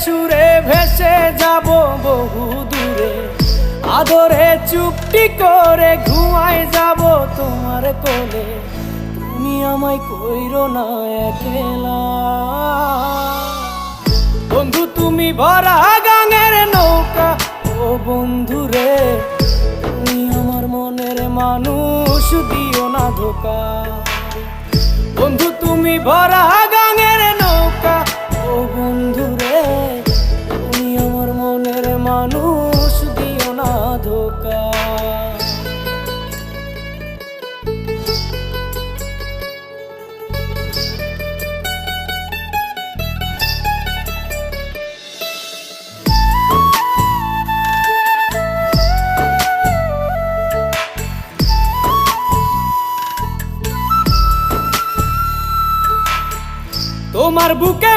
সুরে ভেসে যাব বহু দূরে, আদরে চুপটি করে ঘুমায় যাব তোমার কোলে। তুমি আমায় কইরো না একলা বন্ধু, তুমি ভরা গাঙের নৌকা। ও বন্ধু রে, তুমি আমার মনের মানুষ, দিও না ধোকা। বন্ধু তুমি ভরা গাঙের নৌকা। ও বন্ধু রে, তুমি আমার মনের মানুষ, দিও না ধোকা। তোমার বুকে